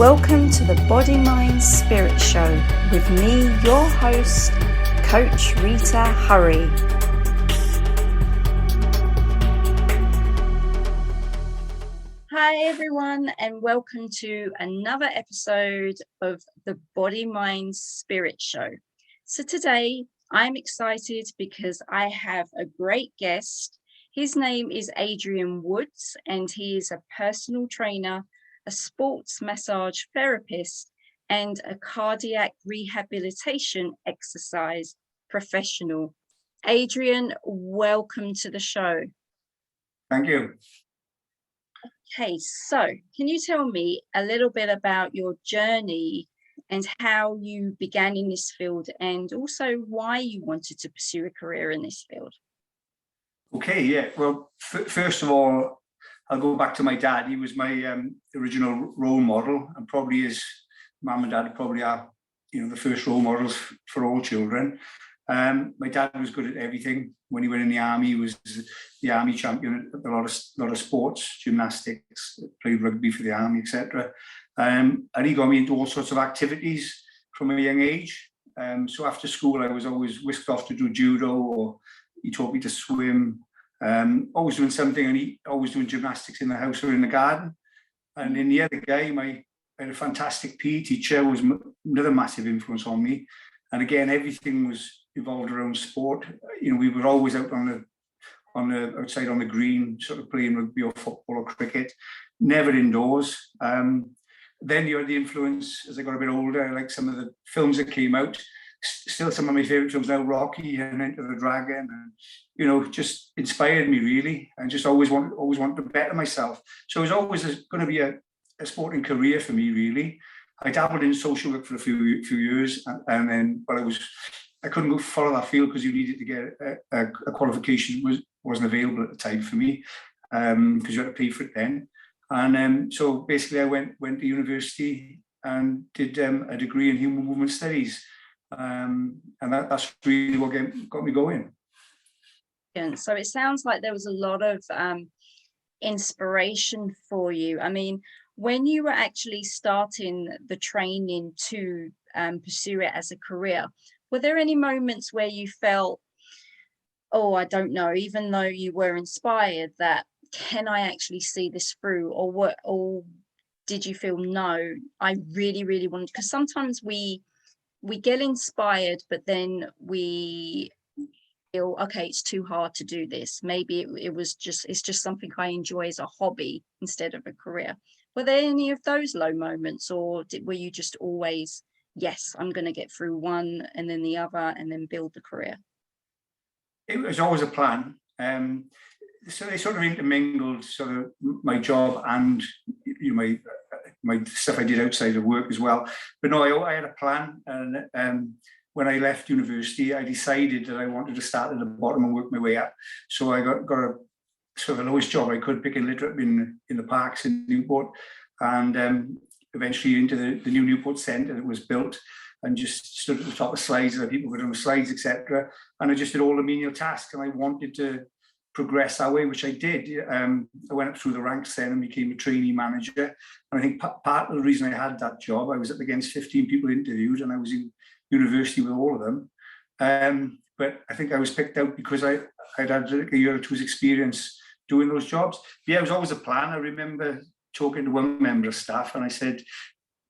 Welcome to the Body, Mind, Spirit Show with me, your host, Coach Rita Hurry. Hi everyone, and welcome to another episode of the Body, Mind, Spirit Show. So today I'm excited because I have a great guest. His name is Adrian Woods, and he is a personal trainer, a sports massage therapist, and a cardiac rehabilitation exercise professional. Adrian, welcome to the show. Thank you. Okay, so can you tell me a little bit about your journey and how you began in this field, and also why you wanted to pursue a career in this field? Okay, yeah. Well, first of all, I'll go back to my dad. He was my original role model, and probably his mum and dad probably are, the first role models for all children. My dad was good at everything. When he went in the army, he was the army champion at a lot of sports, gymnastics, played rugby for the army, etc. And he got me into all sorts of activities from a young age. So after school, I was always whisked off to do judo, or he taught me to swim. Always doing something, and he always doing gymnastics in the house or in the garden. And in the other game, I had a fantastic PE teacher who was another massive influence on me. And again, everything was evolved around sport. We were always out outside on the green, sort of playing rugby or football or cricket, never indoors. Then you had the influence as I got a bit older, like some of the films that came out. Still some of my favorite films now, Rocky and Enter the Dragon, and just inspired me really, and just always wanted to better myself. So it was always going to be a sporting career for me really. I dabbled in social work for a few years, and then I couldn't follow that field because you needed to get a qualification wasn't available at the time for me, because you had to pay for it then. And so basically I went to university and did a degree in human movement studies. And that's really what got me going. And so it sounds like there was a lot of inspiration for you. I mean, when you were actually starting the training to pursue it as a career, were there any moments where you felt, oh, I don't know, even though you were inspired, that can I actually see this through? Or did you feel, no, I really, really want to? Because sometimes we get inspired, but then we feel, okay, it's too hard to do this. Maybe it's just something I enjoy as a hobby instead of a career. Were there any of those low moments, or were you just always, yes, I'm going to get through one and then the other and then build the career? It was always a plan. So they sort of intermingled sort of my job and my stuff I did outside of work as well. But no, I had a plan, and when I left university, I decided that I wanted to start at the bottom and work my way up. So I got a sort of the lowest job I could, picking litter up in the parks in Newport, and eventually into the new Newport Centre that was built, and just stood at the top of slides that people put on the slides, etc. And I just did all the menial tasks, and I wanted to progress that way, which I did. I went up through the ranks then and became a trainee manager. And I think part of the reason I had that job, I was up against 15 people interviewed, and I was in university with all of them. But I think I was picked out because I'd had like a year or two's experience doing those jobs. But yeah, it was always a plan. I remember talking to one member of staff, and I said,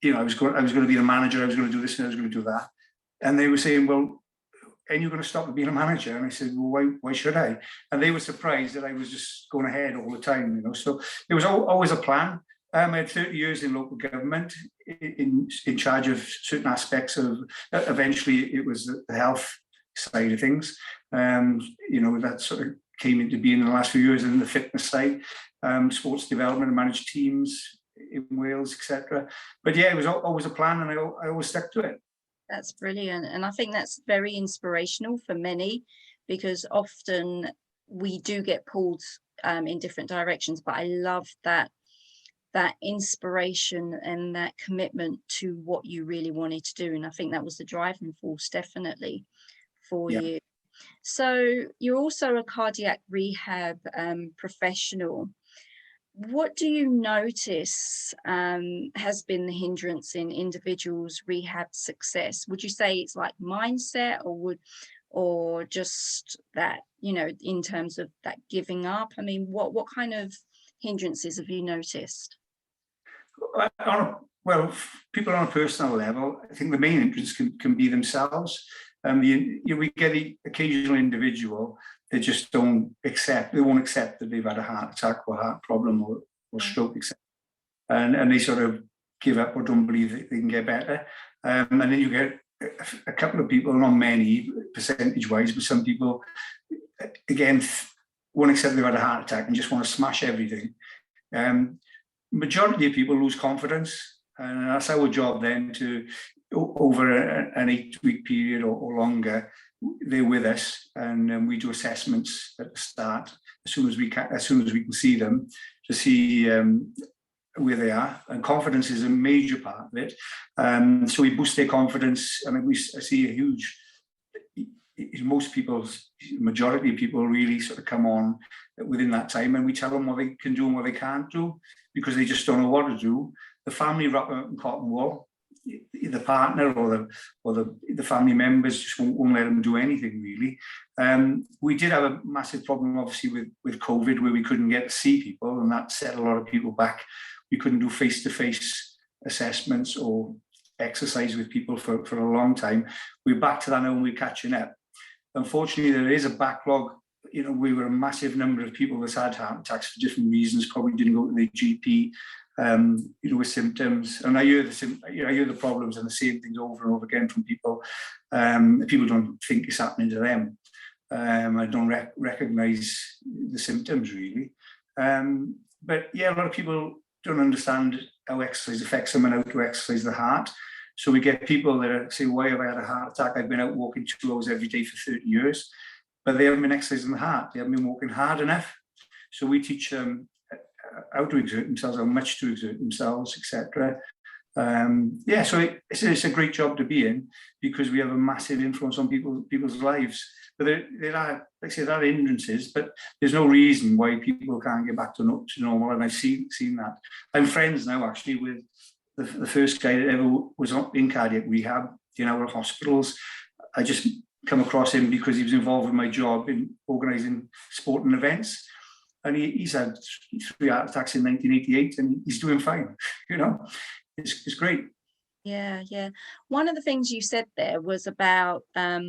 I was going to be a manager, I was going to do this and I was going to do that. And they were saying, well, and you're going to stop being a manager? And I said, well, why should I? And they were surprised that I was just going ahead all the time, So it was always a plan. I had 30 years in local government, in charge of certain aspects of, eventually it was the health side of things. That sort of came into being in the last few years, and the fitness side, sports development, and managed teams in Wales, etc. But yeah, it was always a plan, and I always stuck to it. That's brilliant. And I think that's very inspirational for many, because often we do get pulled in different directions. But I love that inspiration and that commitment to what you really wanted to do. And I think that was the driving force, definitely, for you. So you're also a cardiac rehab professional. what do you notice has been the hindrance in individuals' rehab success? Would you say it's like mindset, or just that, in terms of that giving up? I mean, what kind of hindrances have you noticed? Well, people on a personal level, I think the main hindrance can be themselves. We get the occasional individual that just won't accept that they've had a heart attack or heart problem or stroke, etc. And they sort of give up or don't believe that they can get better. And then you get a couple of people, not many percentage-wise, but some people, again, won't accept they've had a heart attack and just want to smash everything. Majority of people lose confidence, and that's our job then to, over an 8-week period or longer, they're with us, and we do assessments at the start as soon as we can see them, to see where they are. And confidence is a major part of it. So we boost their confidence. I mean, I see a huge, majority of people really sort of come on within that time, and we tell them what they can do and what they can't do, because they just don't know what to do. The family wrap them up in cotton wool. The partner or the family members just won't let them do anything really. We did have a massive problem, obviously, with COVID, where we couldn't get to see people, and that set a lot of people back. We couldn't do face-to-face assessments or exercise with people for a long time. We're back to that now, and we're catching up. Unfortunately, there is a backlog. We were a massive number of people that's had heart attacks for different reasons, probably didn't go to their GP, with symptoms. And I hear the problems and the same things over and over again from people. People don't think it's happening to them. I don't recognise the symptoms really. But yeah, a lot of people don't understand how exercise affects them and how to exercise the heart. So we get people that say, why have I had a heart attack? I've been out walking 2 hours every day for 30 years, but they haven't been exercising the heart. They haven't been walking hard enough. So we teach them how to exert themselves, how much to exert themselves, etc. So it's a great job to be in, because we have a massive influence on people's lives. But there are, like I say, there are hindrances, but there's no reason why people can't get back to normal. And I've seen that. I'm friends now, actually, with the first guy that ever was in cardiac rehab in our hospitals. I just come across him because he was involved with my job in organising sporting events. And he's had 3 heart attacks in 1988, and he's doing fine. It's great. Yeah. One of the things you said there was about that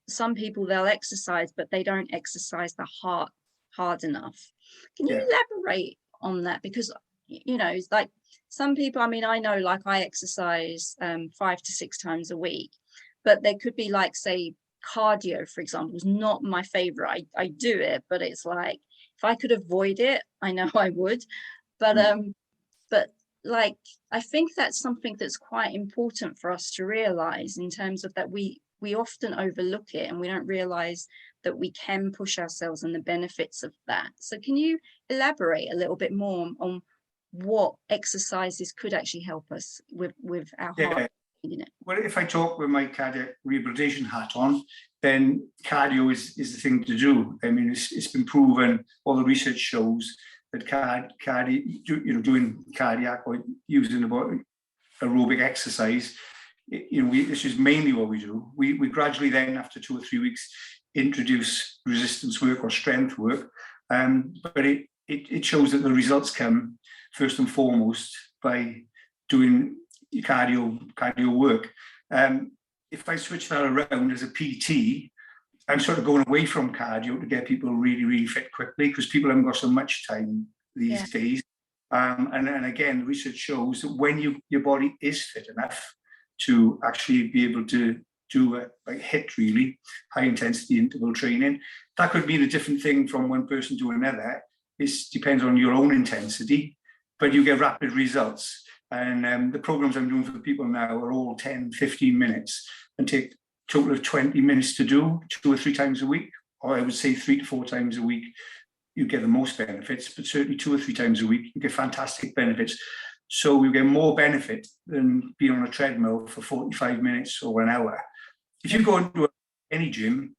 some people, they'll exercise, but they don't exercise the heart hard enough. Can you elaborate on that? Because, it's like some people, I mean, I know, like, I exercise 5 to 6 times a week, but there could be, like, say, cardio, for example, is not my favorite. I do it, but it's like, if I could avoid it, I know I would. But like, I think that's something that's quite important for us to realize, in terms of that we often overlook it, and we don't realize that we can push ourselves and the benefits of that. So can you elaborate a little bit more on what exercises could actually help us with our heart? Well, if I talk with my cardiac rehabilitation hat on, then cardio is the thing to do. I mean, it's been proven, all the research shows that doing cardiac or using aerobic exercise, this is mainly what we do. We gradually then, after 2 or 3 weeks, introduce resistance work or strength work. But it shows that the results come first and foremost by doing cardio work. If I switch that around as a PT, I'm sort of going away from cardio to get people really, really fit quickly, because people haven't got so much time these days. And again, research shows that when your body is fit enough to actually be able to do HIIT, really high intensity interval training, that could mean a different thing from one person to another. It depends on your own intensity, but you get rapid results. And the programs I'm doing for people now are all 10, 15 minutes and take a total of 20 minutes to do 2 or 3 times a week, or I would say 3 to 4 times a week. You get the most benefits, but certainly 2 or 3 times a week, you get fantastic benefits. So you get more benefit than being on a treadmill for 45 minutes or an hour. If you go into any gym,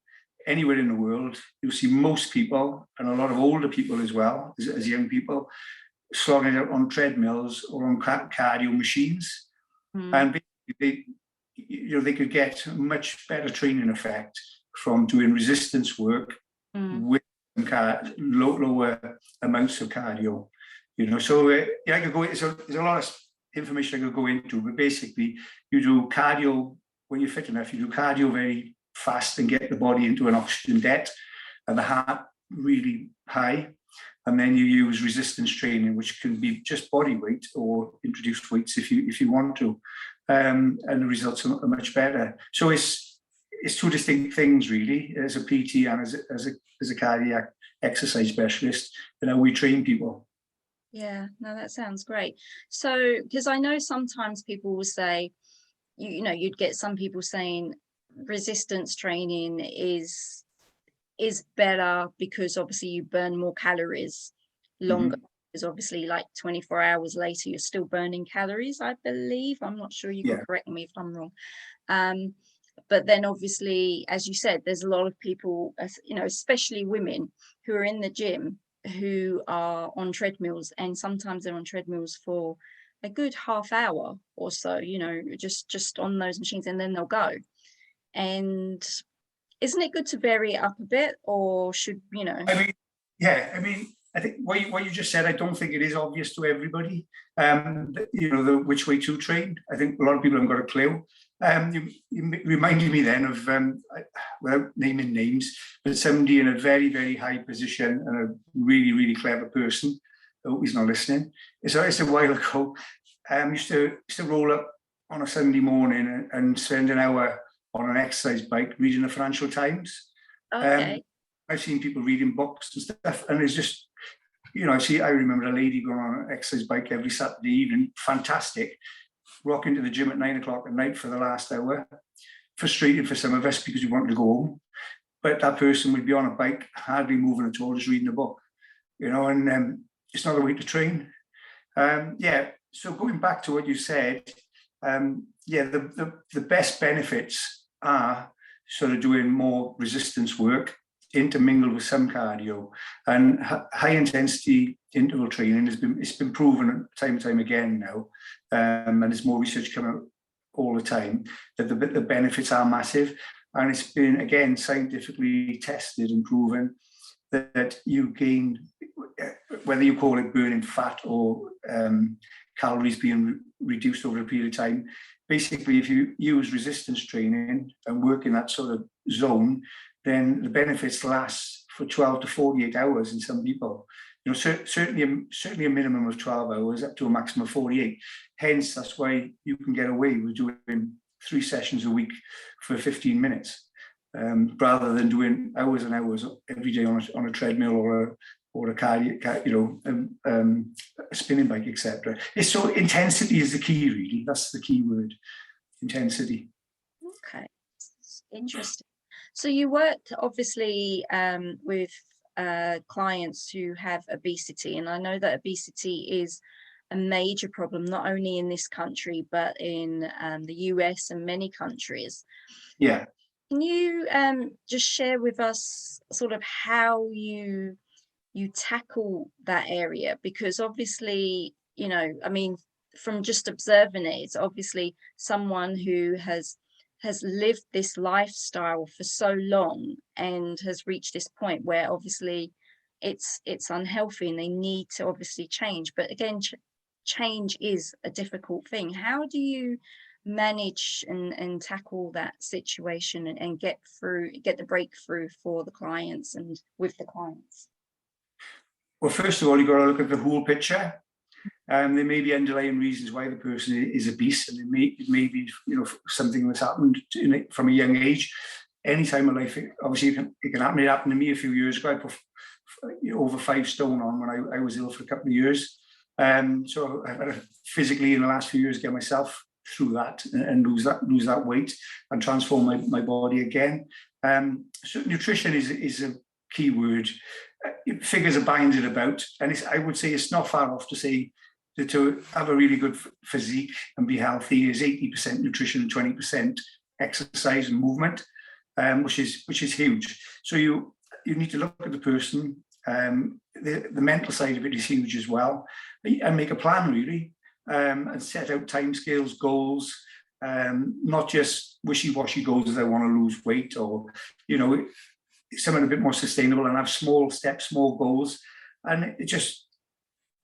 anywhere in the world, you'll see most people, and a lot of older people as well, as young people, slogging out on treadmills or on cardio machines. And they could get much better training effect from doing resistance work with lower amounts of cardio. So I could go. So there's a lot of information I could go into, but basically, you do cardio when you're fit enough. You do cardio very fast and get the body into an oxygen debt and the heart really high. And then you use resistance training, which can be just body weight or introduced weights if you want to, and the results are much better. So it's two distinct things really, as a PT and as a cardiac exercise specialist, how we train people. Yeah, no, that sounds great. So, because I know sometimes people will say, you'd get some people saying resistance training is better because obviously you burn more calories longer, because obviously like 24 hours later you're still burning calories, I believe. I'm not sure, you can correct me if I'm wrong. But then obviously, as you said, there's a lot of people, especially women who are in the gym who are on treadmills, and sometimes they're on treadmills for a good half hour or so, just on those machines, and then they'll go. And isn't it good to vary it up a bit, or should I mean, I think what you just said, I don't think it is obvious to everybody. The which way to train. I think a lot of people haven't got a clue. You reminded me then of, without naming names, but somebody in a very, very high position and a really, really clever person. I hope he's not listening. It's a while ago. Used to roll up on a Sunday morning and spend an hour on an exercise bike reading the Financial Times. Okay. I've seen people reading books and stuff, and it's just, I remember a lady going on an exercise bike every Saturday evening, fantastic, rocking to the gym at 9 o'clock at night for the last hour. Frustrating for some of us because we wanted to go home, but that person would be on a bike, hardly moving at all, just reading a book, and it's not a way to train. So going back to what you said, the best benefits are sort of doing more resistance work, intermingled with some cardio, and high intensity interval training it's been proven time and time again now, and there's more research coming out all the time that the benefits are massive, and it's been again scientifically tested and proven that you gain, whether you call it burning fat or calories being reduced over a period of time. Basically, if you use resistance training and work in that sort of zone, then the benefits last for 12 to 48 hours in some people. Certainly a minimum of 12 hours up to a maximum of 48. Hence, that's why you can get away with doing 3 sessions a week for 15 minutes, rather than doing hours and hours every day on a treadmill or a cardio, a spinning bike, etc. It's so intensity is the key, really. That's the key word, intensity. Okay, interesting. So you worked obviously with clients who have obesity, and I know that obesity is a major problem not only in this country but in the US and many countries. Yeah. Can you just share with us sort of how you tackle that area? Because obviously, from just observing it, it's obviously someone who has lived this lifestyle for so long and has reached this point where obviously it's unhealthy and they need to obviously change. But again, change is a difficult thing. How do you manage and tackle that situation and get the breakthrough for the clients and with the clients? Well, first of all, you've got to look at the whole picture. There may be underlying reasons why the person is obese, and it may be something that's happened from a young age. Any time of life, obviously, it can happen. It happened to me a few years ago. I put over 5 stone on when I was ill for a couple of years. So I've had to physically in the last few years get myself through that and lose that weight and transform my body again. So nutrition is a key word. Figures are banded about, and I would say it's not far off to say that to have a really good physique and be healthy is 80% nutrition and 20% exercise and movement. which is huge. So you need to look at the person. The mental side of it is huge as well, and make a plan really, and set out timescales, goals, not just wishy-washy goals as I want to lose weight, or something a bit more sustainable, and have small steps, small goals, and it just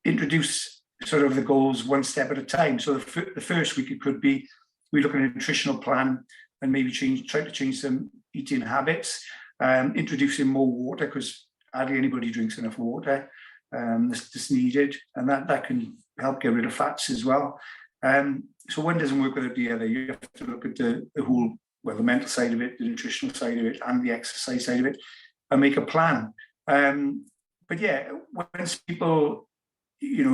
introduce sort of the goals one step at a time. So the first week it could be we look at a nutritional plan and maybe try to change some eating habits, introducing more water, because hardly anybody drinks enough water. That's needed, and that can help get rid of fats as well. So one doesn't work without the other. You have to look at the whole, well, the mental side of it, the nutritional side of it, and the exercise side of it, and make a plan. But yeah, once people,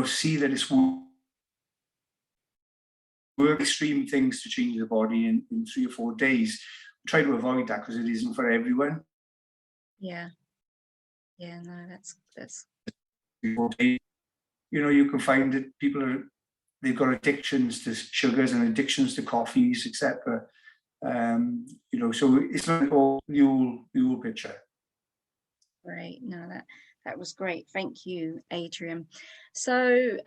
see that it's work extreme things to change the body in 3 or 4 days, try to avoid that, because it isn't for everyone. Yeah. No, that's. You can find that they've got addictions to sugars and addictions to coffees, etc. So it's like all the whole picture. Great. No, that was great. Thank you, Adrian. So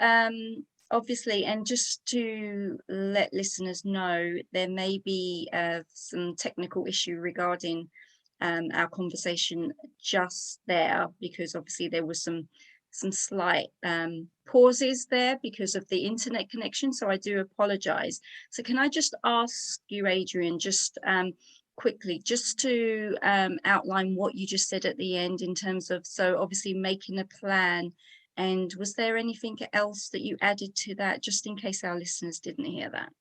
obviously, and just to let listeners know, there may be some technical issue regarding our conversation just there, because obviously there was some slight pauses there because of the internet connection. So I do apologize. So can I just ask you, Adrian, just quickly, just to outline what you just said at the end in terms of, so obviously making a plan, and was there anything else that you added to that, just in case our listeners didn't hear that?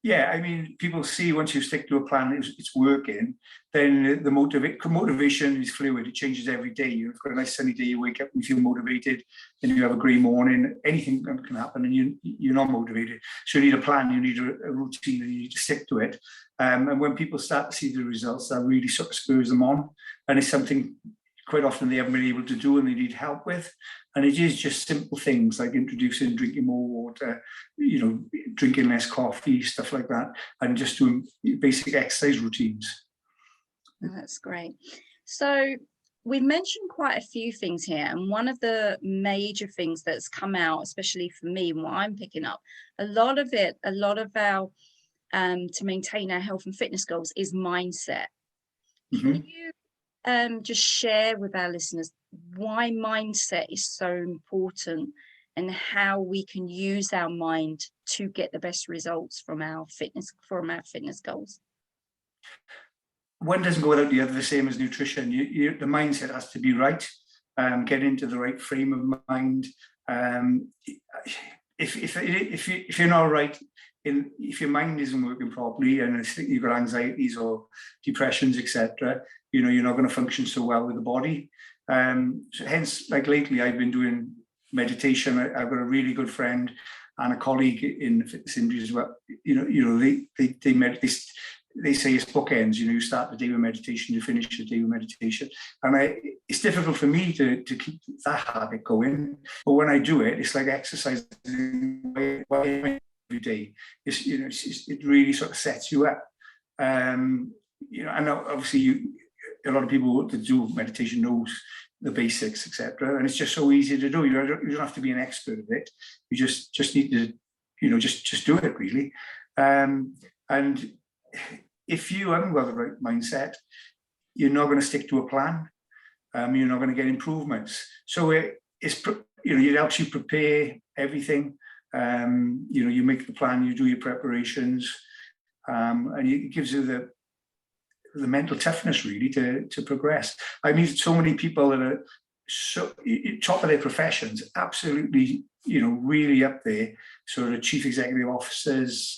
Yeah, I mean, people see once you stick to a plan, it's working, then the motivation is fluid. It changes every day. You've got a nice sunny day, you wake up and you feel motivated, and you have a grey morning, anything can happen, and you're not motivated. So you need a plan, you need a routine, and you need to stick to it. And when people start to see the results, that really sort of spurs them on. And it's something quite often they haven't been able to do and they need help with. And it is just simple things like drinking more water, drinking less coffee, stuff like that, and just doing basic exercise routines. Oh, that's great. So we've mentioned quite a few things here, and one of the major things that's come out, especially for me, and what I'm picking up, a lot of our to maintain our health and fitness goals is mindset. Mm-hmm. Can you just share with our listeners why mindset is so important, and how we can use our mind to get the best results from our fitness goals? One doesn't go without the other, the same as nutrition. The mindset has to be right. Get into the right frame of mind. If you're not right, if your mind isn't working properly, and you've got anxieties or depressions, etc., you're not going to function so well with the body. So hence, like lately, I've been doing meditation. I've got a really good friend and a colleague in the fitness industry as well. They say it's bookends. You start the day with meditation, you finish the day with meditation. And it's difficult for me to keep that habit going. But when I do it, it's like exercising every day. It really sort of sets you up. And obviously a lot of people that do meditation knows the basics, etc. And it's just so easy to do. You don't have to be an expert at it. You just need to, just do it really. And if you haven't got the right mindset, you're not going to stick to a plan. You're not going to get improvements. So it helps you prepare everything. You make the plan, you do your preparations, and it gives you the mental toughness really to progress. I meet so many people that are so top of their professions, absolutely, really up there, sort of chief executive officers,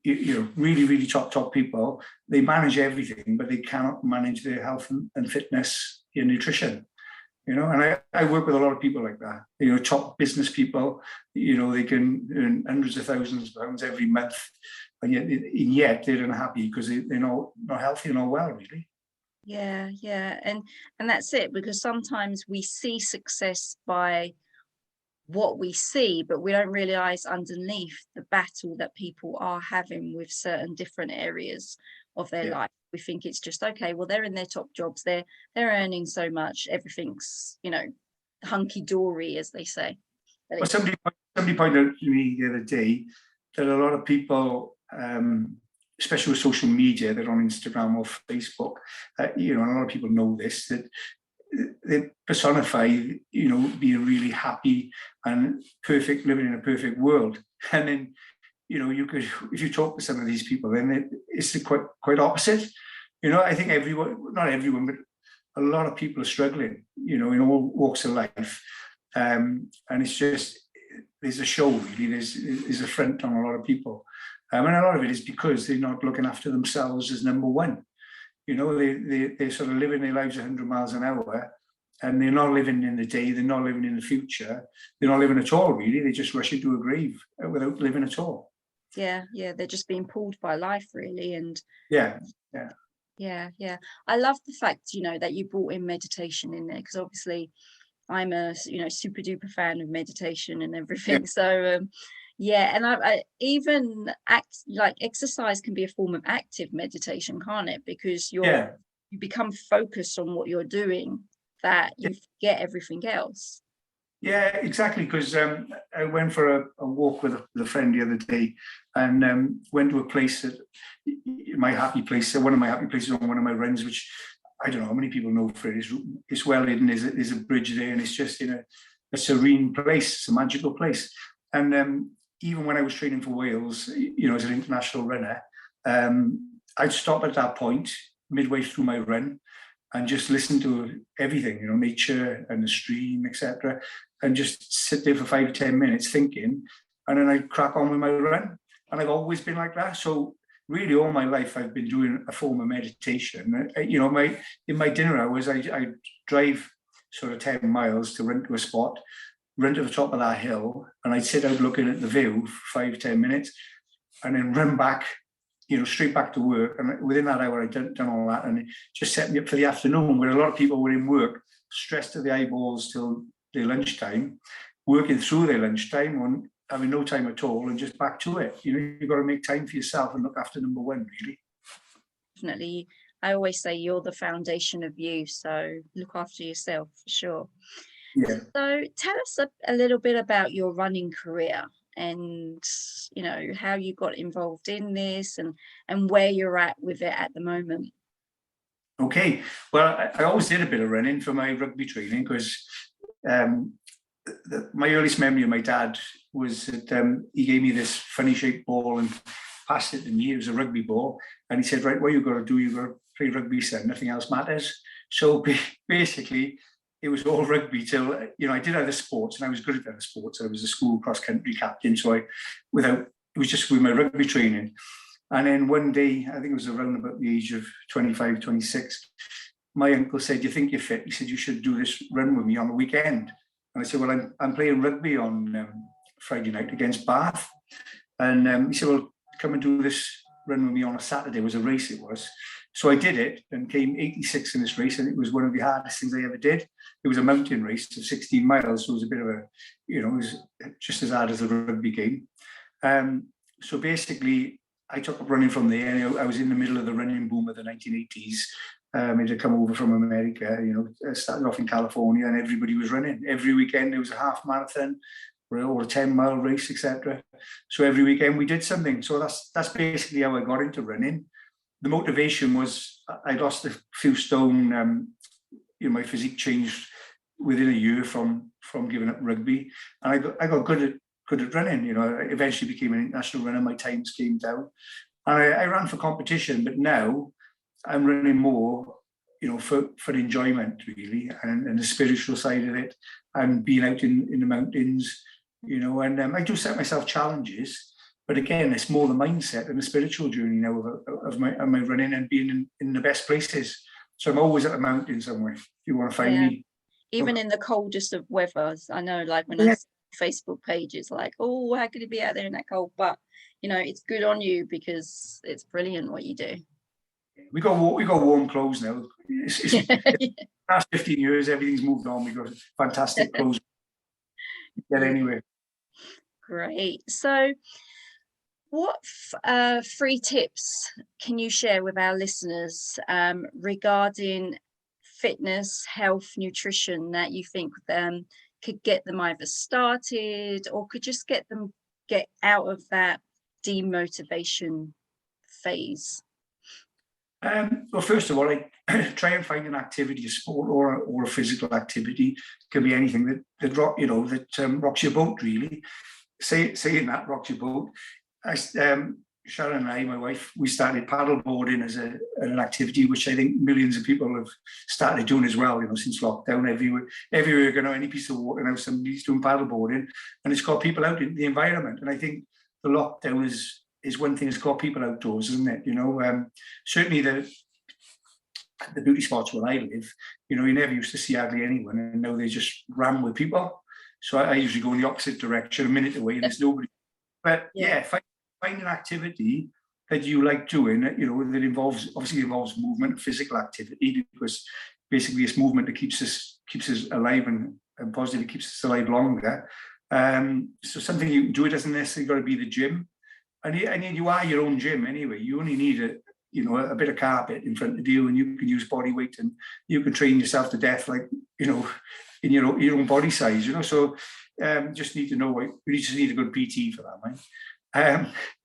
really, really top people. They manage everything, but they cannot manage their health and fitness and nutrition. And I work with a lot of people like that. Top business people. They can earn hundreds of thousands of pounds every month, and yet they're unhappy because they're not healthy and not well, really. Yeah, and that's it, because sometimes we see success by what we see, but we don't realize underneath the battle that people are having with certain different areas of their life. We think it's just, okay, well, they're in their top jobs, they're earning so much, everything's, hunky-dory, as they say. But Well, somebody pointed out to me the other day that a lot of people, especially with social media, they're on Instagram or Facebook, and a lot of people know this, that they personify, being really happy and perfect, living in a perfect world. And then, you could, if you talk to some of these people, then it's quite opposite. I think not everyone, but a lot of people are struggling, in all walks of life. And it's just, there's a show, really, there's a front on a lot of people. And a lot of it is because they're not looking after themselves as number one. They're sort of living their lives 100 miles an hour, and they're not living in the day, they're not living in the future, they're not living at all, really. They just rush into a grave without living at all. Yeah, they're just being pulled by life, really. And yeah. I love the fact, that you brought in meditation in there, because obviously I'm a super duper fan of meditation and everything. Yeah. So and I even exercise can be a form of active meditation, can't it? Because you become focused on what you're doing, that you forget everything else. Yeah, exactly. Because I went for a walk with a friend the other day, and went to a place that my happy place, one of my happy places on one of my runs, which I don't know how many people know for it. It's well hidden. There's a bridge there, and it's just in a serene place. It's a magical place. And even when I was training for Wales, as an international runner, I'd stop at that point midway through my run and just listen to everything, nature and the stream, etc., and just sit there for 5 to 10 minutes thinking, and then I'd crack on with my run. And I've always been like that. So really, all my life, I've been doing a form of meditation. In my dinner hours, I drive sort of 10 miles to run to a spot, run to the top of that hill, and I'd sit out looking at the view for 5 to 10 minutes, and then run back, straight back to work. And within that hour, I'd done all that, and it just set me up for the afternoon, where a lot of people were in work, stressed to the eyeballs till their lunchtime, working through their lunchtime on having no time at all, and just back to it. You've got to make time for yourself and look after number one, really. Definitely. I always say you're the foundation of you, so look after yourself for sure. Yeah. So tell us a little bit about your running career, and how you got involved in this, and where you're at with it at the moment. Okay, well, I always did a bit of running for my rugby training, because my earliest memory of my dad was that he gave me this funny shaped ball and passed it to me. It was a rugby ball, and he said, "Right, what you've got to do, you've got to play rugby, son. Nothing else matters." So basically, it was all rugby till, I did other sports, and I was good at other sports. I was a school cross country captain, so it was just with my rugby training. And then one day, I think it was around about the age of 25, 26, my uncle said, "You think you're fit?" He said, "You should do this run with me on the weekend." And I said, "Well, I'm playing rugby on Friday night against Bath." And he said, "Well, come and do this run with me on a Saturday." It was a race, it was. So I did it and came 86 in this race, and it was one of the hardest things I ever did. It was a mountain race of 16 miles, so it was a bit of a, it was just as hard as a rugby game. So basically, I took up running from there, and I was in the middle of the running boom of the 1980s. It had come over from America, started off in California, and everybody was running. Every weekend there was a half marathon or a 10-mile race, etc. So every weekend we did something. So that's basically how I got into running. The motivation was I lost a few stone. My physique changed within a year from giving up rugby, and I got good at running. I eventually became an international runner. My times came down, and I ran for competition. But now I'm running more, for enjoyment, really, and the spiritual side of it, and being out in the mountains, and I do set myself challenges. But again, it's more the mindset and the spiritual journey now of my running, and being in the best places. So I'm always at the mountain somewhere, if you want to find me. Even in the coldest of weathers. I know, like when I see Facebook pages, like, oh, how could it be out there in that cold? But, it's good on you, because it's brilliant what you do. We got warm clothes now. It's past 15 years, everything's moved on. We got fantastic clothes. Get anywhere. Great. So What 3 tips can you share with our listeners regarding fitness, health, nutrition that you think could get them either started or could just get out of that demotivation phase? Well, first of all, try and find an activity, a sport or a physical activity. It can be anything that rocks your boat, really. Saying that rocks your boat. Sharon and I, my wife, we started paddleboarding as an activity, which I think millions of people have started doing as well. Since lockdown, everywhere any piece of water now, somebody's doing paddleboarding, and it's got people out in the environment. And I think the lockdown is one thing that's got people outdoors, isn't it? Certainly the beauty spots where I live, you never used to see hardly anyone, and now they just ram with people. So I usually go in the opposite direction, a minute away, and there's nobody. But find an activity that you like doing, that involves movement, physical activity, because basically it's movement that keeps us alive and positive, keeps us alive longer. So something you can do. It doesn't necessarily got to be the gym, and you are your own gym anyway. You only need a bit of carpet in front of you, and you can use body weight, and you can train yourself to death, like in your own body size. So just need to know you just need a good PT for that, right?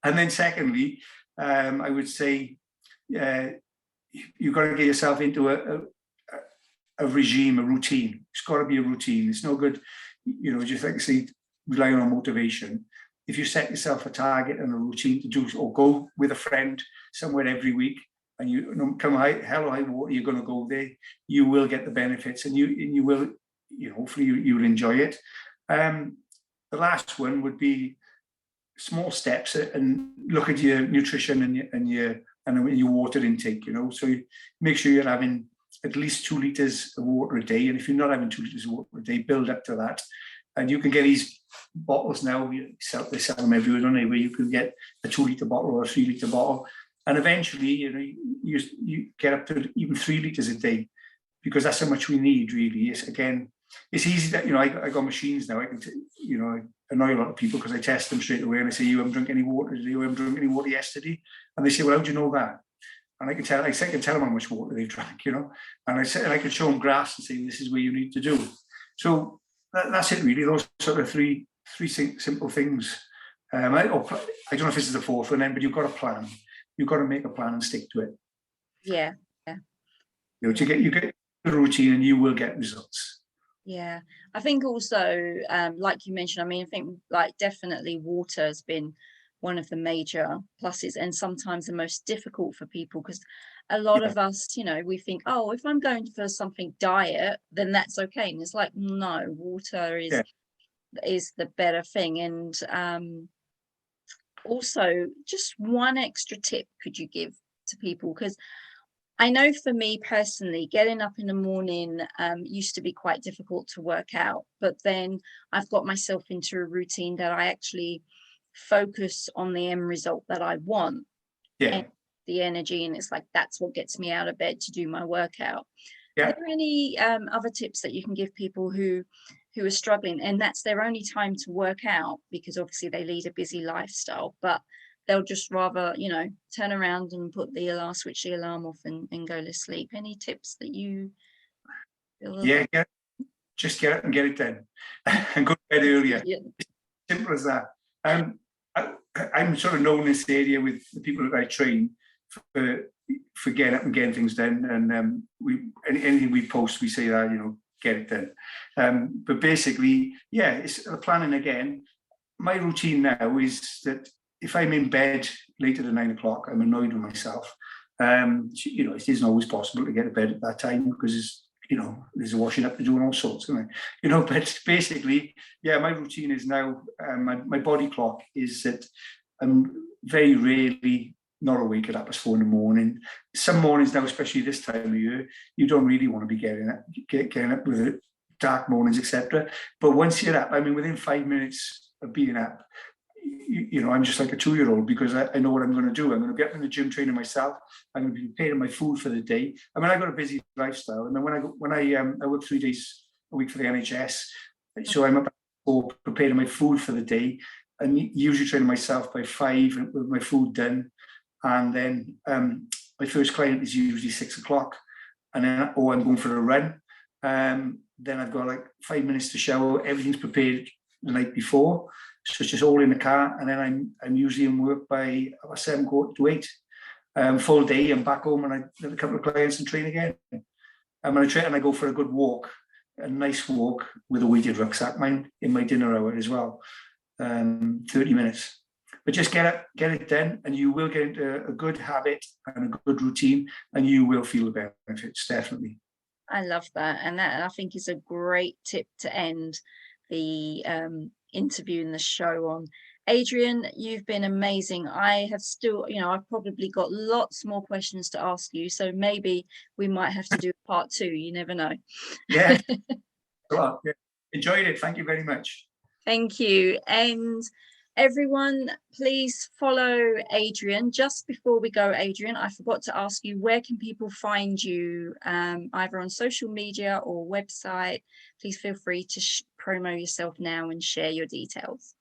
And then secondly, I would say you've got to get yourself into a regime, a routine. It's got to be a routine. It's no good, just like I say, relying on motivation. If you set yourself a target and a routine to do, or go with a friend somewhere every week, and you come hell or high water, you're going to go there, you will get the benefits, and you will, hopefully you'll enjoy it. The last one would be small steps, and look at your nutrition and your water intake. So you make sure you're having at least 2 liters of water a day, and if you're not having 2 liters of water a day, build up to that. And you can get these bottles now. They sell them everywhere, don't they? Where you can get a 2 liter bottle or a 3 liter bottle, and eventually, you get up to even 3 liters a day, because that's how much we need. Really, it's easy that I got machines now. I can annoy a lot of people because I test them straight away, and I say, "You haven't drunk any water today. You haven't drunk any water yesterday," and they say, "Well, how do you know that?" And I can tell them how much water they've drank, and I can show them graphs and say, "This is where you need to do." So that's it, really. Those sort of three simple things. I don't know if this is the fourth one, then, but you've got a plan. You've got to make a plan and stick to it. Yeah. You get the routine, and you will get results. Yeah, I think also, like you mentioned, I think definitely water has been one of the major pluses, and sometimes the most difficult for people, because a lot of us, we think, oh, if I'm going for something diet, then that's okay. And it's like, no, water is the better thing. And also, just one extra tip could you give to people? Because I know for me personally, getting up in the morning used to be quite difficult to work out, but then I've got myself into a routine that I actually focus on the end result that I want, and the energy, and it's like that's what gets me out of bed to do my workout. Are there any other tips that you can give people who are struggling, and that's their only time to work out, because obviously they lead a busy lifestyle, but they'll just rather, turn around and switch the alarm off and go to sleep? Any tips that you feel? Just get up and get it done, and go to bed earlier. Simple as that. I'm sort of known in this area with the people that I train for getting up and getting things done, and anything we post, we say that, get it done. But basically, it's planning again. My routine now is that if I'm in bed later than 9 o'clock, I'm annoyed with myself. It isn't always possible to get to bed at that time, because there's a washing up to do and all sorts, isn't it? But basically, my routine is now, my body clock is that I'm very rarely not awake at 4:30 in the morning. Some mornings now, especially this time of year, you don't really want to be getting up with it, dark mornings, etc. But once you're up, within 5 minutes of being up, I'm just like a 2-year-old, because I know what I'm going to do. I'm going to get up in the gym, training myself. I'm going to be preparing my food for the day. I've got a busy lifestyle. When I work 3 days a week for the NHS, so I'm up preparing my food for the day. usually train myself by 5 with my food done. And then my first client is usually 6 o'clock. And then, I'm going for a run. Then I've got like 5 minutes to shower. Everything's prepared the night before. So it's just all in the car. And then I'm usually in work by 7 to 8. Full day. I'm back home and I have a couple of clients and train again. And when I train, and I go for a good walk, a nice walk with a weighted rucksack, mine in my dinner hour as well. 30 minutes. But just get it done, and you will get into a good habit and a good routine, and you will feel the benefits, definitely. I love that. And that, I think, is a great tip to end the interview and the show on. Adrian, you've been amazing. I have still, I've probably got lots more questions to ask you. So maybe we might have to do part 2. You never know. Yeah. Well, yeah. Enjoyed it. Thank you very much. Thank you. And everyone, please follow Adrian. Just before we go, Adrian, I forgot to ask you, where can people find you, either on social media or website? Please feel free to promo yourself now and share your details.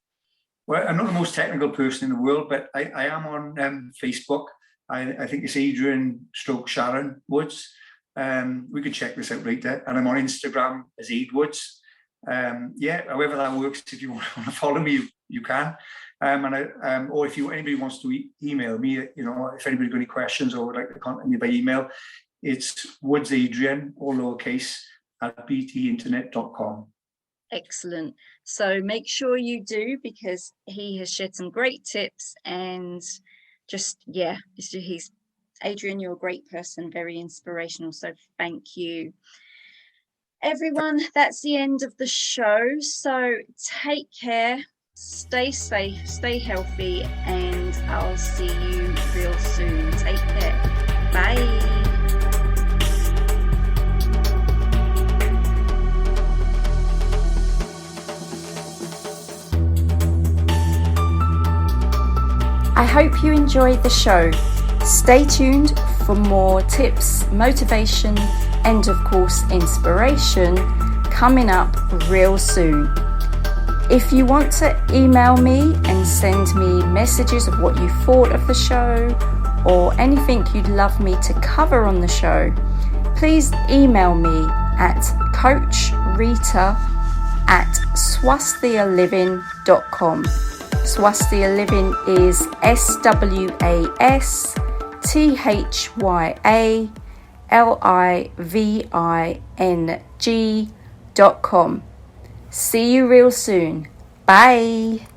Well, I'm not the most technical person in the world, but I am on Facebook. I think it's Adrian/Sharon Woods. We can check this out right there. And I'm on Instagram as Aid Woods. However that works. If you want to follow me, you can. Or if anybody wants to email me, if anybody's got any questions or would like to contact me by email, it's woodsadrian, all lowercase, @btinternet.com. Excellent. So make sure you do, because he has shared some great tips, and he's Adrian, you're a great person, very inspirational. So thank you. Everyone, that's the end of the show. So take care, stay safe, stay healthy, and I'll see you real soon. Take care. Bye. I hope you enjoyed the show. Stay tuned for more tips, motivation, and of course inspiration coming up real soon. If you want to email me and send me messages of what you thought of the show or anything you'd love me to cover on the show, please email me at coachRita@swasthialiving.com. Swasthia Living is SWASTHYALIVING.com. See you real soon. Bye.